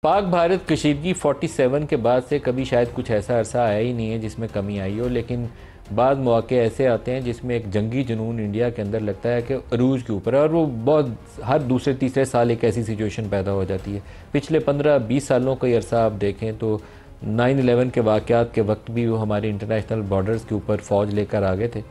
पाक भारत कशीदगी 47 के बाद से कभी शायद कुछ ऐसा अरसा आया ही नहीं है जिसमें कमी आई हो, लेकिन बाद मौके ऐसे आते हैं जिसमें एक जंगी जुनून इंडिया के अंदर लगता है कि अरूज के ऊपर है, और वो बहुत हर दूसरे तीसरे साल एक ऐसी सिचुएशन पैदा हो जाती है। पिछले 15-20 सालों का अरसा आप देखें तो 9/11 के वाक़यात के वक्त भी वो हमारे इंटरनेशनल बॉर्डर्स के ऊपर फ़ौज लेकर आ गए थे,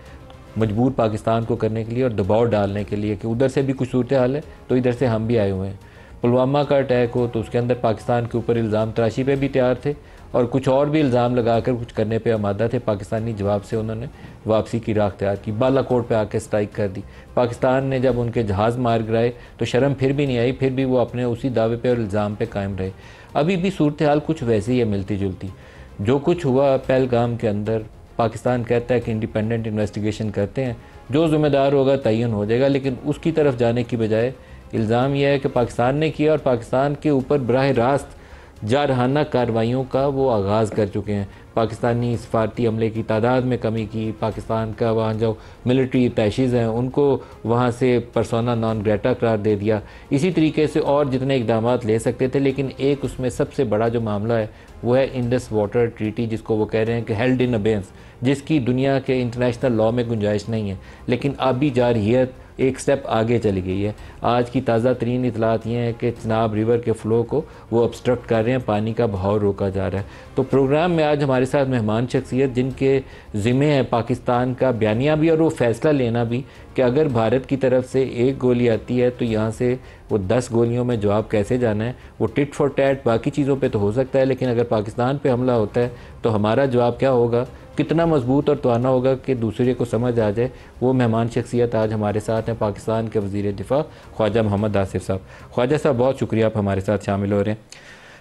मजबूर पाकिस्तान को करने के लिए और दबाव डालने के लिए कि उधर से भी कुछ सूरत हाल है तो इधर से हम भी आए हुए हैं। पुलवामा का अटैक हो तो उसके अंदर पाकिस्तान के ऊपर इल्ज़ाम तराशी पे भी तैयार थे और कुछ और भी इल्ज़ाम लगाकर कुछ करने पे आमादा थे। पाकिस्तानी जवाब से उन्होंने वापसी की राह तैयार की, बालाकोट पे आके स्ट्राइक कर दी। पाकिस्तान ने जब उनके जहाज़ मार गिराए तो शर्म फिर भी नहीं आई, फिर भी वो अपने उसी दावे पे और इल्ज़ाम पे कायम रहे। अभी भी सूरत हाल कुछ वैसी ही है, मिलती जुलती। जो कुछ हुआ पहलगाम के अंदर, पाकिस्तान कहता है कि इंडिपेंडेंट इन्वेस्टिगेशन करते हैं, जो ज़िम्मेदार होगा तयन हो जाएगा, लेकिन उसकी तरफ जाने की बजाय इल्ज़ाम यह है कि पाकिस्तान ने किया और पाकिस्तान के ऊपर बराह रास्त जारहाना कार्रवाइयों का वो आगाज़ कर चुके हैं। पाकिस्तानी सफारती अमले की तादाद में कमी की, पाकिस्तान का वहाँ जो मिलिट्री अटैशीज़ हैं उनको वहाँ से पर्सोना नॉन ग्रेटा करार दे दिया। इसी तरीके से और जितने इकदाम ले सकते थे, लेकिन एक उसमें सबसे बड़ा जो मामला है वो है इंडस वाटर ट्रीटी, जिसको वो कह रहे हैं कि हेल्ड इन अबेंस, जिसकी दुनिया के इंटरनेशनल लॉ में गुंजाइश नहीं है, लेकिन अभी जारहियत एक स्टेप आगे चली गई है। आज की ताज़ा तरीन इतलात ये हैं कि चिनाब रिवर के फ़्लो को वो ऑब्स्ट्रक्ट कर रहे हैं, पानी का बहाव रोका जा रहा है। तो प्रोग्राम में आज हमारे साथ मेहमान शख्सियत जिनके ज़िम्मे है पाकिस्तान का बयानिया भी और वो फ़ैसला लेना भी कि अगर भारत की तरफ से एक गोली आती है तो यहाँ से वो 10 गोलियों में जवाब कैसे जाना है। वो टिट फॉर टैट बाकी चीज़ों पे तो हो सकता है, लेकिन अगर पाकिस्तान पे हमला होता है तो हमारा जवाब क्या होगा, कितना मजबूत और तवाना होगा कि दूसरे को समझ आ जाए। वो मेहमान शख्सियत आज हमारे साथ हैं पाकिस्तान के वज़ीर दिफा ख्वाजा मोहम्मद आसिफ साहब। ख्वाजा साहब बहुत शुक्रिया आप हमारे साथ शामिल हो रहे हैं।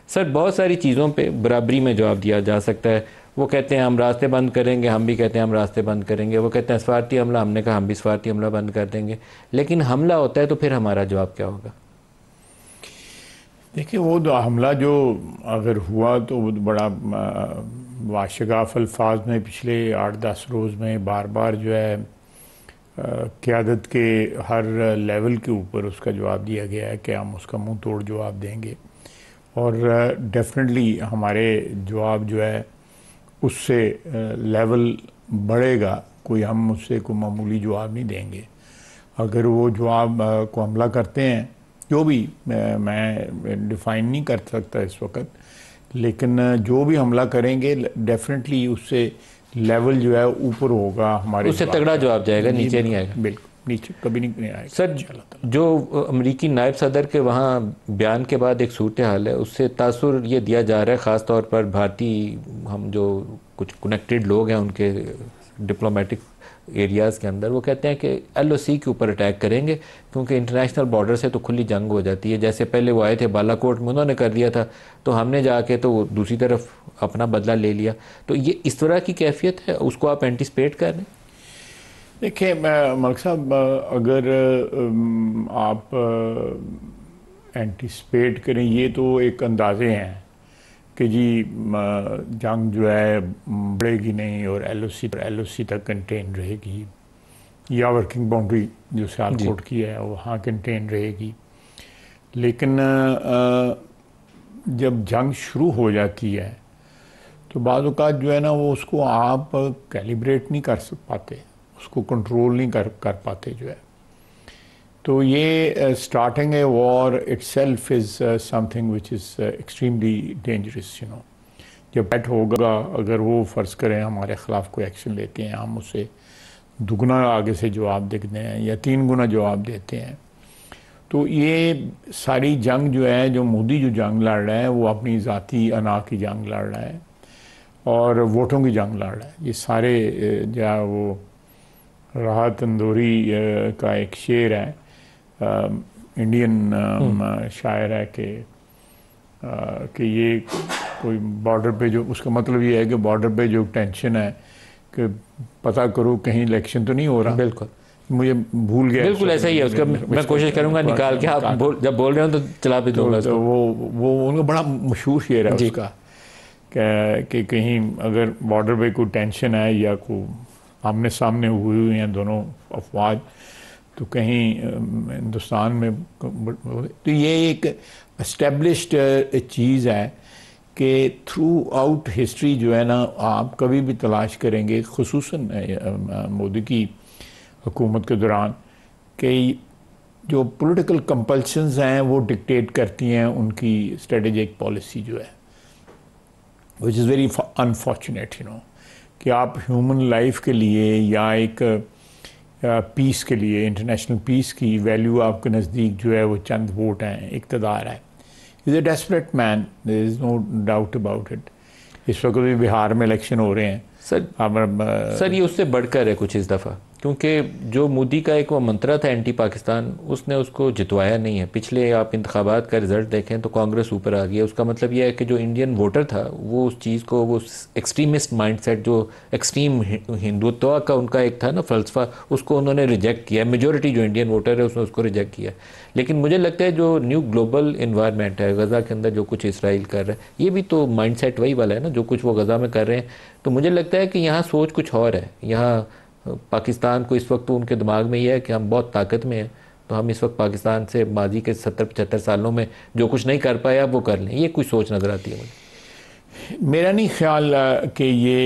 सर, बहुत सारी चीज़ों पे बराबरी में जवाब दिया जा सकता है। वो कहते हैं हम रास्ते बंद करेंगे, हम भी कहते हैं हम रास्ते बंद करेंगे। वो कहते हैं सफारती हमला, हमने कहा हम भी सफारती हमला बंद कर देंगे। लेकिन हमला होता है तो फिर हमारा जवाब क्या होगा? देखिए, वो हमला जो अगर हुआ तो वो बड़ा वाशगाफ अल्फाज में पिछले 8-10 रोज़ में बार बार जो है क़यादत के हर लेवल के ऊपर उसका जवाब दिया गया है कि हम उसका मुंह तोड़ जवाब देंगे, और डेफिनेटली हमारे जवाब जो है उससे लेवल बढ़ेगा। कोई हम उससे कोई मामूली जवाब नहीं देंगे। अगर वो जवाब को हमला करते हैं, जो भी मैं डिफ़ाइन नहीं कर सकता इस वक्त, लेकिन जो भी हमला करेंगे डेफिनेटली उससे लेवल जो है ऊपर होगा, हमारे उससे तगड़ा जवाब जाएगा, नीचे नहीं आएगा। बिल्कुल नीचे कभी नहीं आएगा। सर, जो अमरीकी नायब सदर के वहाँ बयान के बाद एक सूरत हाल है, उससे तासुर ये दिया जा रहा है, ख़ास तौर पर भारतीय हम जो कुछ कनेक्टेड लोग हैं उनके डिप्लोमेटिक एरियाज़ के अंदर, वो कहते हैं कि LOC के ऊपर अटैक करेंगे क्योंकि इंटरनेशनल बॉर्डर से तो खुली जंग हो जाती है। जैसे पहले वो आए थे बालाकोट में, उन्होंने कर दिया था, तो हमने जाके तो दूसरी तरफ अपना बदला ले लिया। तो ये इस तरह की कैफियत है, उसको आप एंटिसिपेट कर रहे हैं? देखिए मलिक साहब, अगर आप एंटिसिपेट करें, ये तो एक अंदाजे हैं कि जी जंग जो है बढ़ेगी नहीं और LOC तक कंटेन रहेगी, या वर्किंग बाउंड्री जो सियालकोट की है वहाँ कंटेन रहेगी। लेकिन जब जंग शुरू हो जाती है तो बाज़ औक़ात जो है ना वो उसको आप कैलिब्रेट नहीं कर पाते, उसको कंट्रोल नहीं कर पाते जो है। तो ये starting a war itself is something which is extremely dangerous, you know. जब बैट होगा, अगर वो फ़र्ज़ करें हमारे ख़िलाफ़ कोई एक्शन लेते हैं, हम उसे दुगना आगे से जवाब देते हैं या 3 गुना जवाब देते हैं। तो ये सारी जंग जो है, जो मोदी जो जंग लड़ रहा है वो अपनी ज़ाती अना की जंग लड़ रहा है और वोटों की जंग लड़ रहा है। ये सारे जो वो राहत तंदूरी का एक शेर है, इंडियन शायर है कि ये कोई बॉर्डर पे जो, उसका मतलब ये है कि बॉर्डर पे जो टेंशन है कि पता करो कहीं इलेक्शन तो नहीं हो रहा। बिल्कुल, मुझे भूल गया। बिल्कुल ऐसा ही है उसका, मैं कोशिश करूंगा निकाल के, आप जब बोल रहे हो तो चला भी दूंगा। तो वो उनका बड़ा मशहूर शेर है उसका कि कहीं अगर बॉर्डर पे कोई टेंशन है या कोई आमने सामने हुई हैं दोनों अफवाज, तो कहीं हिंदुस्तान में, तो ये एक एस्टेब्लिश्ड चीज़ है कि थ्रू आउट हिस्ट्री जो है ना, आप कभी भी तलाश करेंगे, खुसूसन मोदी की हुकूमत के दौरान, कि जो पॉलिटिकल कंपल्शंस हैं वो डिक्टेट करती हैं उनकी स्ट्रेटेजिक पॉलिसी जो है, which is very unfortunate, you know, कि आप ह्यूमन लाइफ के लिए या एक पीस के लिए, इंटरनेशनल पीस की वैल्यू आपके नज़दीक जो है वो चंद वोट हैं, इक़्तिदार है। Is a desperate man, there is no doubt about it. इस वक्त भी बिहार में इलेक्शन हो रहे हैं सर ये उससे बढ़कर है कुछ इस दफ़ा, क्योंकि जो मोदी का एक वो मंत्रा था एंटी पाकिस्तान, उसने उसको जितवाया नहीं है। पिछले आप इंतखाबात का रिज़ल्ट देखें तो कांग्रेस ऊपर आ गई है। उसका मतलब यह है कि जो इंडियन वोटर था वो उस चीज़ को, वो एक्सट्रीमिस्ट माइंडसेट, जो एक्सट्रीम हिंदुत्व का उनका एक था ना फलसफा, उसको उन्होंने रिजेक्ट किया। मेजॉरिटी जो इंडियन वोटर है उसने उसको रिजेक्ट किया। लेकिन मुझे लगता है जो न्यू ग्लोबल इन्वायरमेंट है, गज़ा के अंदर जो कुछ इसराइल कर रहा है, ये भी तो माइंडसेट वही वाला है ना, जो कुछ वो गज़ा में कर रहे हैं। तो मुझे लगता है कि यहाँ सोच कुछ और है। यहाँ पाकिस्तान को इस वक्त तो उनके दिमाग में ये है कि हम बहुत ताकत में हैं, तो हम इस वक्त पाकिस्तान से माजी के 70-75 सालों में जो कुछ नहीं कर पाया वो कर लें। ये कुछ सोच नज़र आती है मुझे। मेरा नहीं ख्याल कि ये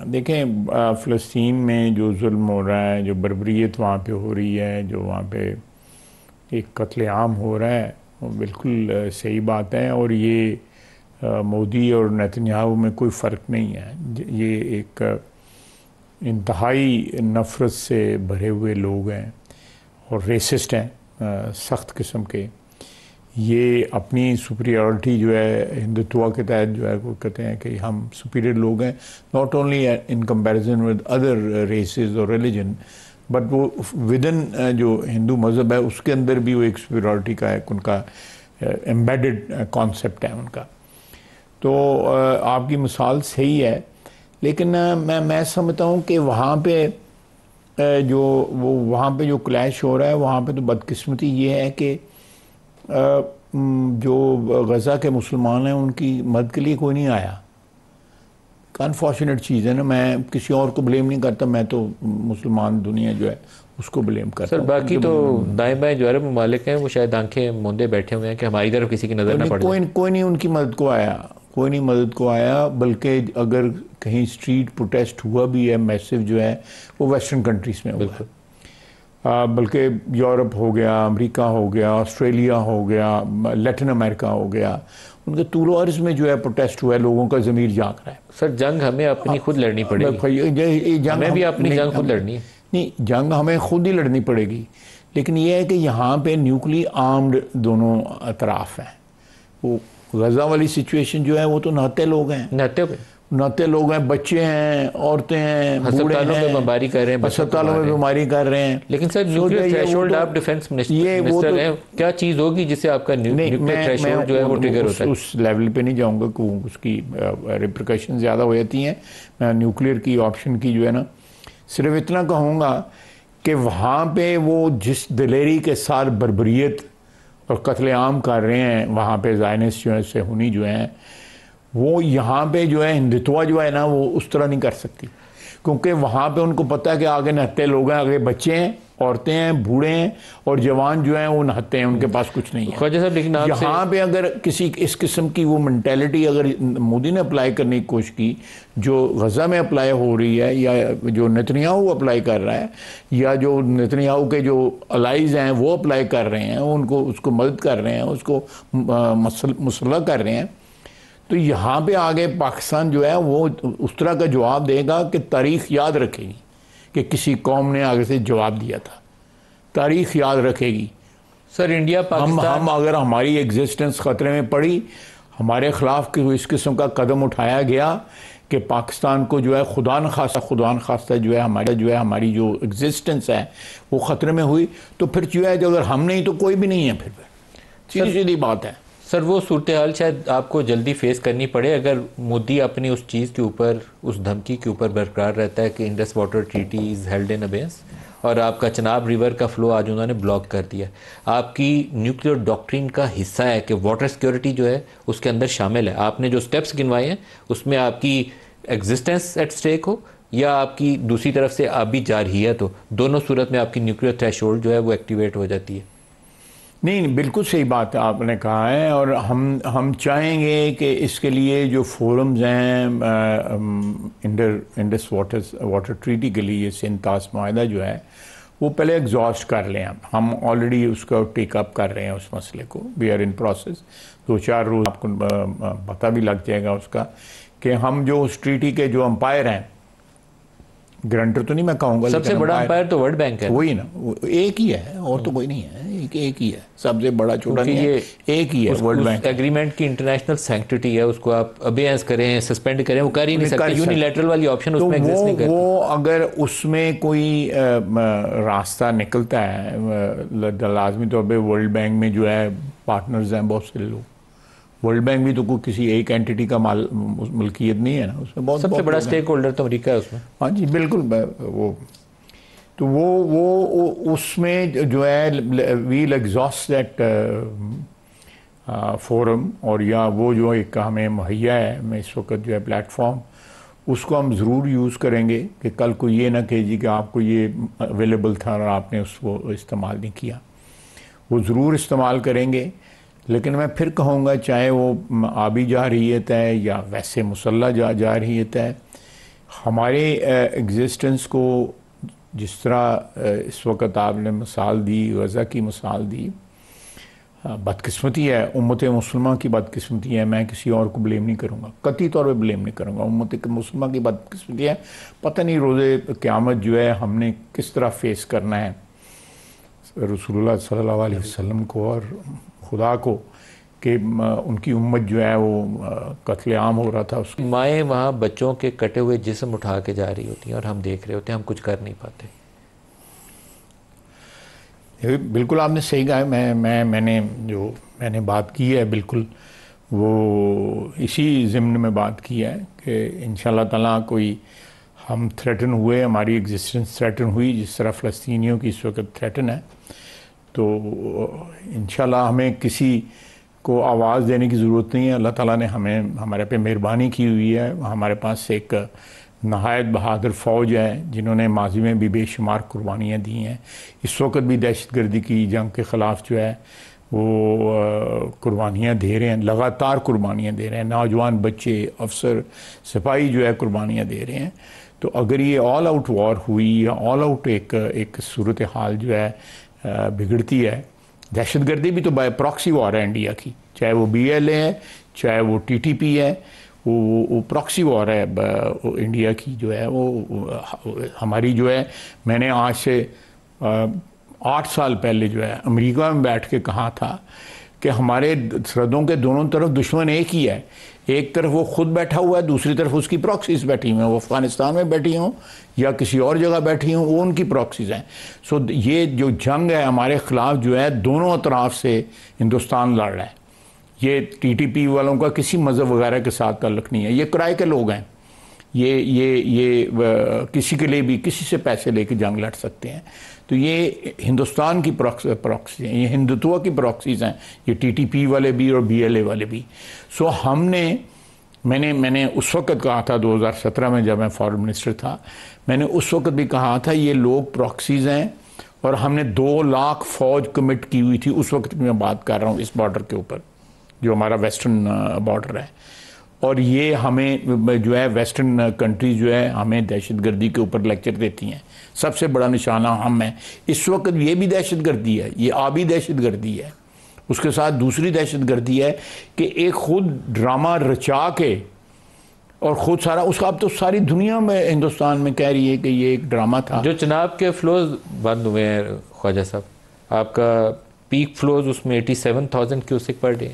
देखें, फ़लस्तीन में जो जुल्म हो रहा है, जो बर्बरियत वहाँ पे हो रही है, जो वहाँ पे एक कत्लेआम हो रहा है, वो बिल्कुल सही बात है। और ये मोदी और नेतन्याहू में कोई फ़र्क नहीं है। ये एक इंतहाई नफ़रत से भरे हुए लोग हैं और रेसिस्ट हैं सख्त किस्म के। ये अपनी सुपीरियरिटी जो है हिंदुत्व के तहत जो है वो कहते हैं कि हम सुपीरियर लोग हैं, not only in comparison with other races और रिलीजन, बट वो विदिन जो हिंदू मज़हब है उसके अंदर भी वो एक सुपीरियरिटी का एक उनका एम्बेडेड कॉन्सेप्ट है उनका। तो आपकी मिसाल सही है, लेकिन मैं समझता हूँ कि वहाँ पे जो क्लैश हो रहा है, वहाँ पे तो बदकिस्मती ये है कि जो गज़ा के मुसलमान हैं उनकी मदद के लिए कोई नहीं आया। अनफॉर्चुनेट चीज़ है ना, मैं किसी और को ब्लेम नहीं करता, मैं तो मुसलमान दुनिया जो है उसको ब्लेम करता हूँ। सर बाकी तो दाएं बाएं जो अरब ममालिक हैं वो शायद आंखें मूंदे बैठे हुए हैं कि हमारी तरफ किसी की नज़र ना पड़े। कोई नहीं उनकी मदद को आया, कोई नहीं मदद को आया। बल्कि अगर कहीं स्ट्रीट प्रोटेस्ट हुआ भी है मैसिव जो है, वो वेस्टर्न कंट्रीज़ में हुआ है। बल्कि यूरोप हो गया, अमेरिका हो गया, ऑस्ट्रेलिया हो गया, लैटिन अमेरिका हो गया, उनके तूल अर्ज़ में जो है प्रोटेस्ट हुआ है, लोगों का ज़मीर जाग रहा है। सर जंग हमें अपनी खुद लड़नी पड़ेगी, हमें भी अपनी जंग खुद लड़नी है। नहीं, जंग हमें खुद ही लड़नी पड़ेगी, लेकिन यह है कि यहाँ पे न्यूक्लियर आर्म्ड दोनों अतराफ़ हैं। वो गज़ा वाली सिचुएशन जो है वो तो नहते लोग हैं, नहते लोग हैं, बच्चे हैं, औरतें हैं, बूढ़े हैं, बमबारी कर रहे हैं, अस्पतालों में बीमारी कर रहे हैं। लेकिन सर न्यूक्लियर थ्रेशोल्ड, आप डिफेंस मिनिस्टर हैं, क्या चीज़ होगी जिससे आपका न्यूक्लियर थ्रेशोल्ड जो है वो ट्रिगर होता है? उस लेवल पे नहीं जाऊंगा कि उसकी रिप्रिकॉशन ज़्यादा हो जाती हैं। मैं न्यूक्लियर की ऑप्शन की जो है ना, सिर्फ इतना कहूँगा कि वहाँ पे वो जिस दिलेरी के साथ बर्बरियत और कत्लेआम कर रहे हैं वहाँ पे ज़ायनिस्ट जो है, सेहूनी जो हैं, वो यहाँ पे जो है हिंदुत्व जो है ना वो उस तरह नहीं कर सकती, क्योंकि वहाँ पे उनको पता है कि आगे नहते लोग हैं, आगे बच्चे हैं, औरतें हैं, बूढ़े हैं और जवान जो हैं वो नहाते हैं, उनके पास कुछ नहीं है। ख्वाजा साहब लेकिन यहाँ पे अगर किसी इस किस्म की वो मेंटेलिटी अगर मोदी ने अप्लाई करने की कोशिश की, जो गज़ा में अप्लाई हो रही है या जो नेतन्याहू अप्लाई कर रहा है या जो नेतन्याहू के जो अलाइज हैं वो अप्लाई कर रहे हैं, उनको उसको मदद कर रहे हैं, उसको मुसल्लह कर रहे हैं, तो यहाँ पे आगे पाकिस्तान जो है वो उस तरह का जवाब देगा कि तारीख़ याद रखेगी कि किसी कौम ने आगे से जवाब दिया था। तारीख़ याद रखेगी। सर इंडिया पाकिस्तान हम अगर हमारी एग्जिस्टेंस ख़तरे में पड़ी, हमारे ख़िलाफ़ इस किस्म का कदम उठाया गया कि पाकिस्तान को जो है खुदा न खास्ता जो है हमारी जो एग्जिस्टेंस है वो ख़तरे में हुई, तो फिर जो है अगर हम नहीं तो कोई भी नहीं है। फिर सीधी सीधी बात है। सर वो सूरत हाल शायद आपको जल्दी फेस करनी पड़े अगर मोदी अपनी उस चीज़ के ऊपर, उस धमकी के ऊपर बरकरार रहता है कि Indus water treaty is held in abeyance, और आपका चनाब रिवर का फ्लो आज उन्होंने ब्लॉक कर दिया। आपकी न्यूक्लियर डॉक्ट्रिन का हिस्सा है कि वाटर सिक्योरिटी जो है उसके अंदर शामिल है। आपने जो स्टेप्स गिनवाए हैं उसमें आपकी एग्जिस्टेंस एट स्टेक हो या आपकी दूसरी तरफ से आबी जा रही है तो दोनों सूरत में आपकी न्यूक्लियर थ्रेशोल्ड जो है वो एक्टिवेट हो जाती है? नहीं, बिल्कुल सही बात आपने कहा है, और हम चाहेंगे कि इसके लिए जो फोरम्स हैं इंडस वाटर ट्रीटी के लिए, सिंतास माहिदा जो है वो पहले एग्जॉस्ट कर लें। हम ऑलरेडी उसका टेकअप कर रहे हैं उस मसले को, वी आर इन प्रोसेस। 2-4 रोज़ आपको पता भी लग जाएगा उसका कि हम जो उस ट्रीटी के जो अंपायर हैं, ग्रंटर तो नहीं मैं कहूँगा, सबसे बड़ा अंपायर तो वर्ल्ड बैंक है, वही ना, एक ही है और तो कोई नहीं है, एक ही है, सबसे बड़ा छोटा नहीं है, एक ही है वर्ल्ड बैंक। एग्रीमेंट की इंटरनेशनल सैंक्टिटी है, उसको आप अबेयंस करें, सस्पेंड करें, वो कर ही नहीं सकते, यूनिलैटरल वाली ऑप्शन उसमें एग्जिस्ट नहीं करती। वो अगर उसमें कोई रास्ता निकलता है, लाजमी तौर पे वर्ल्ड बैंक में जो है पार्टनर्स हैं बहुत से लोग। वर्ल्ड बैंक भी तो कोई किसी एक एंटिटी का मलकियत नहीं है ना, उसमें बहुत सबसे बड़ा स्टेक होल्डर तो अमेरिका है उसमें। हाँ जी बिल्कुल। वो उसमें जो है वील एग्जॉस्ट दैट फोरम, और या वो जो एक हमें मुहैया है मैं इस वक्त जो है प्लेटफॉर्म, उसको हम ज़रूर यूज़ करेंगे कि कल को ये ना कहे कि आपको ये अवेलेबल था और आपने उसको इस्तेमाल नहीं किया। वो ज़रूर इस्तेमाल करेंगे, लेकिन मैं फिर कहूँगा चाहे वो आबी जारहियत है या वैसे मुसल्ला जारहियत है, हमारे एग्जिस्टेंस को जिस तरह इस वक्त आपने मिसाल दी, गज़ा की मिसाल दी, बदकिस्मती है, उम्मत मुसलमान की बदकिस्मती है। मैं किसी और को ब्लेम नहीं करूँगा, कतई तौर पे ब्लेम नहीं करूँगा, उम्मत मुसलमान की बदकिस्मती है। पता नहीं रोज़े क़यामत जो है हमने किस तरह फेस करना है रसूलुल्लाह सल्लल्लाहु अलैहि वसल्लम को और खुदा को, कि उनकी उम्मत जो है वो कत्लेआम हो रहा था। उसकी माएँ वहाँ बच्चों के कटे हुए जिस्म उठा के जा रही होती हैं और हम देख रहे होते हैं, हम कुछ कर नहीं पाते। बिल्कुल आपने सही कहा है। मैंने बात की है, बिल्कुल वो इसी ज़िम्न में बात की है कि इंशाअल्लाह ताला कोई हम थ्रेटन हुए, हमारी एग्जिस्टेंस थ्रेटन हुई जिस तरह फ़लस्तीनियों की इस वक्त थ्रेटन है, तो इंशाअल्लाह हमें किसी को आवाज़ देने की ज़रूरत नहीं है। अल्लाह ताला ने हमारे पे मेहरबानी की हुई है। हमारे पास एक नहायत बहादुर फ़ौज है जिन्होंने माजी में भी बेशुमार कुर्बानियाँ दी हैं। इस वक्त भी दहशतगर्दी की जंग के ख़िलाफ़ जो है वो कुर्बानियाँ दे रहे हैं, लगातार कुर्बानियाँ दे रहे हैं। नौजवान बच्चे, अफसर, सिपाही जो है कुर्बानियाँ दे रहे हैं। तो अगर ये ऑल आउट वॉर हुई या ऑल आउट एक सूरत हाल जो है बिगड़ती है, दहशतगर्दी भी तो बाय प्रॉक्सी वॉर है इंडिया की, चाहे वो BLA है, चाहे वो TTP है, वो प्रॉक्सी वॉर है इंडिया की जो है वो हमारी जो है। मैंने आज से 8 साल पहले जो है अमेरिका में बैठ के कहा था कि हमारे सरहदों के दोनों तरफ दुश्मन एक ही है। एक तरफ वो खुद बैठा हुआ है, दूसरी तरफ उसकी प्रॉक्सीज बैठी हुई हैं, वो अफ़गानिस्तान में बैठी हों या किसी और जगह बैठी हों, वो उनकी प्रॉक्सीज हैं। सो ये जो जंग है हमारे ख़िलाफ़ जो है दोनों अतराफ से हिंदुस्तान लड़ रहा है। ये TTP वालों का किसी मज़हब वगैरह के साथ ताल्लुक़ नहीं है, ये किराए के लोग हैं। ये किसी के लिए भी किसी से पैसे लेके जंग लड़ सकते हैं। तो ये हिंदुस्तान की प्रॉक्सी हैं, ये हिंदुत्व की प्रॉक्सीज़ हैं, ये TTP वाले भी और BLA वाले भी। सो मैंने उस वक्त कहा था 2017 में जब मैं फॉरेन मिनिस्टर था, मैंने उस वक्त भी कहा था ये लोग प्रॉक्सीज़ हैं, और हमने 2 लाख फ़ौज कमिट की हुई थी। उस वक्त मैं बात कर रहा हूँ इस बॉर्डर के ऊपर जो हमारा वेस्टर्न बॉर्डर है, और ये हमें जो है वेस्टर्न कंट्रीज जो है हमें दहशतगर्दी के ऊपर लेक्चर देती हैं। सबसे बड़ा निशाना हम है इस वक्त। ये भी दहशतगर्दी है, ये आबी दहशतगर्दी है, उसके साथ दूसरी दहशतगर्दी है कि एक खुद ड्रामा रचा के और ख़ुद सारा उसका, अब तो सारी दुनिया में हिंदुस्तान में कह रही है कि ये एक ड्रामा था। जो चनाब के फ्लोज बंद हुए हैं ख्वाजा साहब, आपका पीक फ्लोज उसमें 87,000 क्यूसिक पर डे,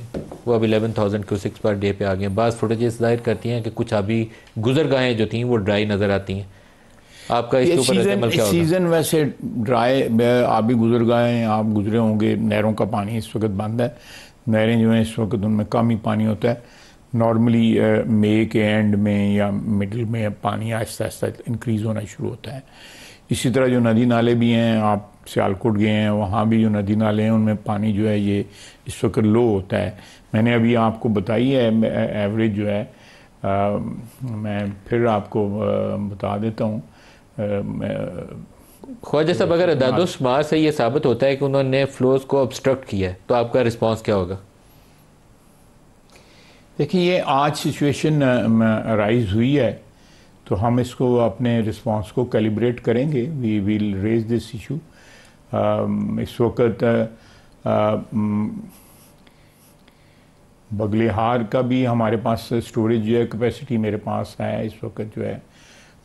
वो अब 11,000 क्यूसिक पर डे पे आ गए हैं। बाज़ फुटेजेस जाहिर करती हैं कि कुछ अभी गुजरगाहें जो थी वो ड्राई नज़र आती हैं। आपका इसके ऊपर अमल क्या होगा? सीज़न वैसे ड्राई, आबी गुजरगाहें आप गुजरे होंगे, नहरों का पानी इस वक्त बंद है। नहरें जो हैं इस वक्त उनमें कम ही पानी होता है। नॉर्मली मई के एंड में या मिडिल में पानी आहिस्ता आहिस्ता इंक्रीज़ होना शुरू होता है। इसी तरह जो नदी नाले भी हैं, आप सियालकोट गए हैं, वहाँ भी जो नदी नाले हैं उनमें पानी जो है ये इस वक्त लो होता है। मैंने अभी आपको बताई है एवरेज जो है मैं फिर आपको बता देता हूँ। ख्वाजा साहब, अगर अदाद-ओ-शुमार से ये साबित होता है कि उन्होंने फ्लोज को ऑब्स्ट्रक्ट किया है तो आपका रिस्पांस क्या होगा? देखिए, ये आज सिचुएशन राइज हुई है तो हम इसको अपने रिस्पांस को कैलिब्रेट करेंगे। We will raise this issue. इस वक्त बगलिहार का भी हमारे पास स्टोरेज जो है कैपेसिटी मेरे पास है इस वक्त जो है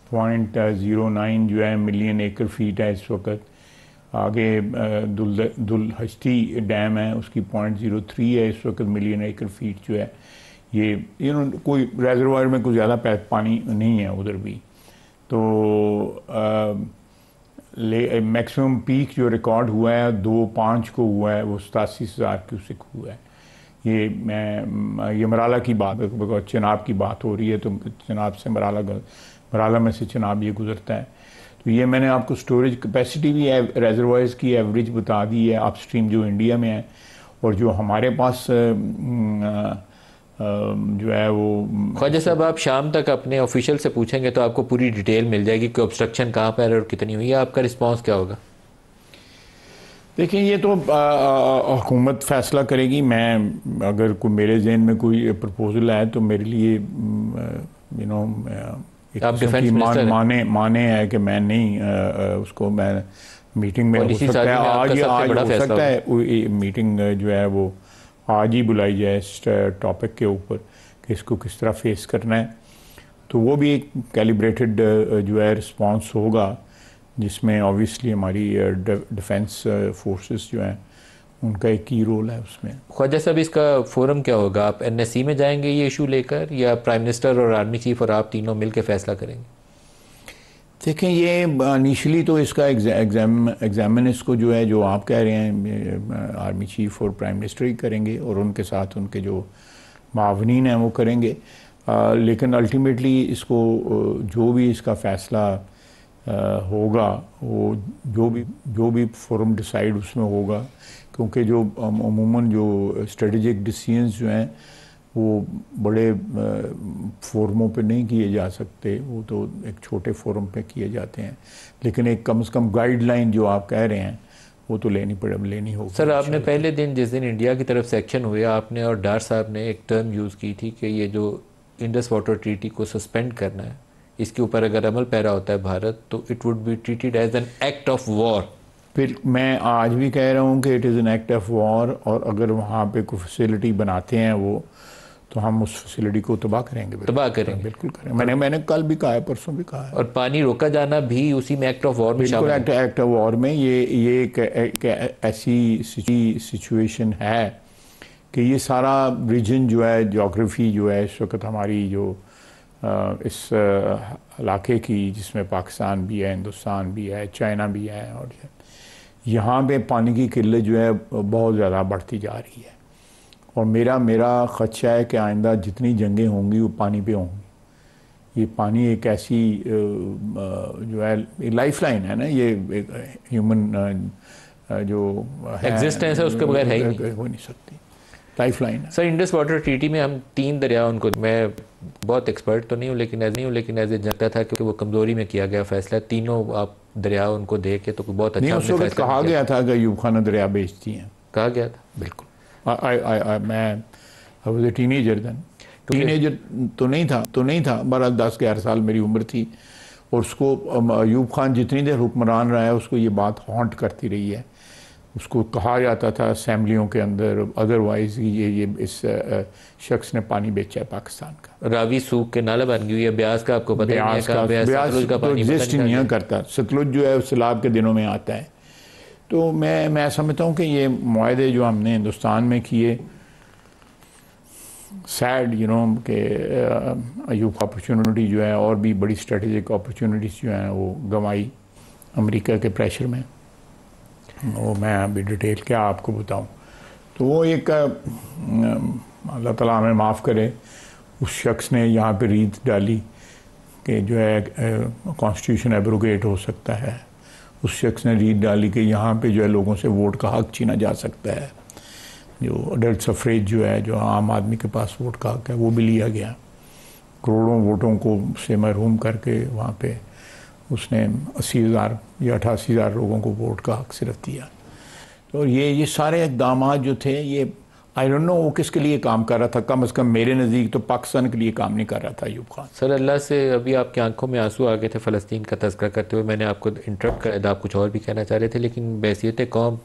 0.09 जो है मिलियन एकड़ फीट है इस वक्त। आगे दुलहश्ती डैम है, उसकी 0.03 है इस वक्त मिलियन एकड़ फीट जो है। ये कोई रेजरवायर में कोई ज़्यादा पानी नहीं है उधर भी। तो मैक्सिमम पीक जो रिकॉर्ड हुआ है 2/5 को हुआ है, वो 87,000 क्यूसिक हुआ है। ये मराला की बात है, चिनाब की बात हो रही है तो चिनाब से मराला में से चिनाब ये गुजरता है। तो ये मैंने आपको स्टोरेज कैपेसिटी भी है, रेजरवायर्स की एवरेज बता दी है अपस्ट्रीम जो इंडिया में है, और जो हमारे पास जो है वो। ख्वाजा साहब, आप शाम तक अपने ऑफिशियल से पूछेंगे तो आपको पूरी डिटेल मिल जाएगी कि ऑब्स्ट्रक्शन कहाँ पर है और कितनी हुई है। आपका रिस्पांस क्या होगा? देखिए, ये तो हुकूमत फैसला करेगी। मैं अगर कोई मेरे जहन में कोई प्रपोजल है तो मेरे लिए माने है कि मैं नहीं उसको मैं मीटिंग में हो सकता है आज हो सकता है मीटिंग जो है वो आज ही बुलाई जाए इस टॉपिक के ऊपर कि इसको किस तरह फेस करना है। तो वो भी एक कैलिब्रेटेड जो है रिस्पांस होगा, जिसमें ऑब्वियसली हमारी डिफेंस फोर्सेस जो हैं उनका एक की रोल है उसमें। ख्वाजा साहब, इसका फोरम क्या होगा? आप NSC में जाएंगे ये इशू लेकर, या प्राइम मिनिस्टर और आर्मी चीफ और आप तीनों मिलकर फैसला करेंगे? देखें, ये इनिशियली तो इसका एग्जामिन इसको जो है जो आप कह रहे हैं आर्मी चीफ और प्राइम मिनिस्टर ही करेंगे, और उनके साथ उनके जो मावनीन हैं वो करेंगे। लेकिन अल्टीमेटली इसको जो भी इसका फैसला होगा, वो जो भी फोरम डिसाइड उसमें होगा, क्योंकि जो अमूमन जो स्ट्रेटेजिक डिसीजंस जो हैं वो बड़े फोरमों पे नहीं किए जा सकते, वो तो एक छोटे फोरम पे किए जाते हैं। लेकिन एक कम से कम गाइडलाइन जो आप कह रहे हैं वो तो लेनी होगी। सर, आपने पहले दिन जिस दिन इंडिया की तरफ सेक्शन हुए, आपने और डार साहब ने एक टर्म यूज़ की थी कि ये जो इंडस वाटर ट्रीटी को सस्पेंड करना है, इसके ऊपर अगर अमल पैरा होता है भारत तो it would be treated as an act of war. फिर मैं आज भी कह रहा हूँ कि it is an act of war, और अगर वहाँ पे कोई फैसिलिटी बनाते हैं वो, तो हम उस फैसिलिटी को तबाह करेंगे। बिल्कुल करेंगे। मैंने कल भी कहा है, परसों भी कहा है। और पानी रोका जाना भी उसी में एक्ट ऑफ वॉर में शामिल है। एक्ट ऑफ वॉर में ये एक ऐसी सिचुएशन है कि ये सारा रीजन जो है, ज्योग्राफी जो है इस वक्त हमारी जो इस इलाके की, जिसमें पाकिस्तान भी है, हिंदुस्तान भी है, चाइना भी है, और यहाँ पे पानी की किल्लत जो है बहुत ज़्यादा बढ़ती जा रही है। और मेरा ख़दशा है कि आइंदा जितनी जंगें होंगी वो पानी पे होंगी। ये पानी एक ऐसी जो है लाइफ लाइन है ना, ये ह्यूमन जो एग्जिस्टेंस है उसके बगैर है ही हो नहीं सकती, लाइफ लाइन है। सर, इंडस वाटर ट्रीटी में हम 3 दरिया, उनको मैं बहुत एक्सपर्ट तो नहीं हूँ लेकिन एज ए जनता था कि वो कमज़ोरी में किया गया फैसला। तीनों आप दरिया उनको दे के तो बहुत अच्छा उस वक्त कहा गया था कि अयूब खाना दरिया बेचती हैं, कहा गया था। बिल्कुल। मैं was a teenager then, teenager तो नहीं था 12-10-11 साल मेरी उम्र थी, और उसको अयूब खान जितनी देर हुक्मरान रहा है उसको ये बात हॉन्ट करती रही है। उसको कहा जाता था असम्बलियों के अंदर अदरवाइज ये इस शख्स ने पानी बेचा है पाकिस्तान का। रावी सूख के नाला बन गई है, ब्यास का आपको पता है, ब्यास का पानी एग्जिस्ट नहीं करता, सतलुज जो है सैलाब के दिनों में आता है। तो मैं समझता हूँ कि ये मुआहदे जो हमने हिंदुस्तान में किए, सैड कि अयूब अपॉर्चुनिटी जो है और भी बड़ी स्ट्रेटेजिक अपॉर्चुनिटीज़ जो हैं वो गंवाई अमेरिका के प्रेशर में। वो मैं अभी डिटेल क्या आपको बताऊं। तो वो एक अल्लाह ताला हमें माफ़ करे, उस शख्स ने यहाँ पे रीत डाली कि जो है कॉन्स्टिट्यूशन एब्रोगेट हो सकता है। उस शख्स ने रीत डाली कि यहाँ पे जो है लोगों से वोट का हक छीना जा सकता है। जो अडल्ट सफरेज जो है, जो आम आदमी के पास वोट का हक है, वो भी लिया गया। करोड़ों वोटों को से महरूम करके वहाँ पे उसने 80,000 या 88,000 लोगों को वोट का हक सिर्फ दिया। तो ये सारे इक़दाम जो थे, ये आई डोंट नो वो किसके लिए काम कर रहा था। कम से कम मेरे नज़दीक तो पाकिस्तान के लिए काम नहीं कर रहा था अयूब खान। सर अल्लाह से अभी आपकी आंखों में आंसू आ गए थे फ़लस्तीन का तज़किरा करते हुए, मैंने आपको इंटरप्ट कर दिया, आप कुछ और भी कहना चाह रहे थे, लेकिन बहसीत कौम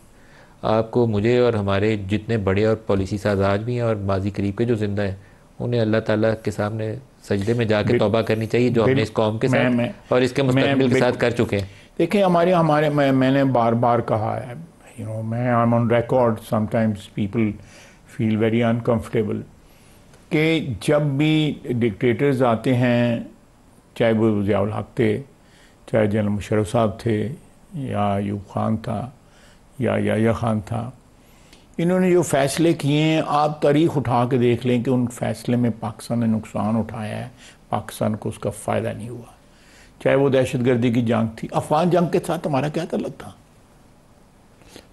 आपको, मुझे और हमारे जितने बड़े और पॉलिसी साज आज भी हैं और माजी करीब के जो ज़िंदा हैं, उन्हें अल्लाह ताला के सामने सजदे में जाके तौबा करनी चाहिए जो हमने इस कौम के साथ और इसके मुस्तक़बिल के साथ कर चुके हैं। देखिए हमारे मैंने बार बार कहा है, मैं I am on record, sometimes people feel very uncomfortable कि जब भी डिक्टेटर्स आते हैं, चाहे वो ज़ियाउल हक थे, चाहे जनरल मुशर्रफ साहब थे, या अयूब खान था, या याह्या खान था, इन्होंने जो फ़ैसले किए हैं, आप तारीख़ उठा के देख लें कि उन फैसले में पाकिस्तान ने नुकसान उठाया है, पाकिस्तान को उसका फ़ायदा नहीं हुआ। चाहे वो दहशत गर्दी की जंग थी, अफ़गान जंग के साथ हमारा क्या ताल्लुक़ था?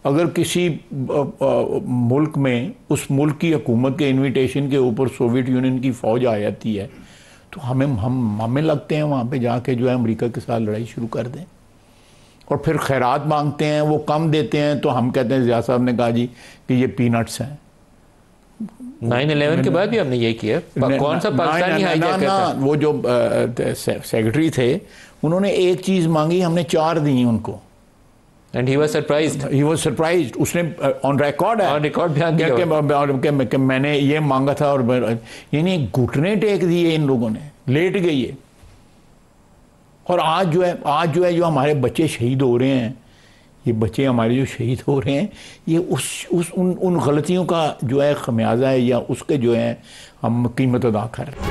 अगर किसी मुल्क में उस मुल्क की हुकूमत के इन्विटेशन के ऊपर सोवियत यूनियन की फ़ौज आ जाती है, तो हमें लगते हैं वहाँ पे जाके जो है अमेरिका के साथ लड़ाई शुरू कर दें। और फिर खैरात मांगते हैं, वो कम देते हैं, तो हम कहते हैं, ज़िया साहब ने कहा जी कि ये पीनट्स हैं। 9/11 के बाद भी हमने यही किया। कौन सा पाकिस्तानी हाईजैकर था? वो जो सेक्रेटरी थे, उन्होंने एक चीज़ मांगी, हमने 4 दी उनको। And he was surprised. He was surprised. उसने ऑन रिकॉर्ड है, ऑन रिकॉर्ड बयान दिया कि मैंने ये मांगा था, और यानी घुटने टेक दिए इन लोगों ने, लेट गई है। और आज जो है जो हमारे बच्चे शहीद हो रहे हैं, ये बच्चे हमारे जो शहीद हो रहे हैं, ये उन गलतियों का जो है खमियाजा है, या उसके जो है हम कीमत अदा कर रहे हैं।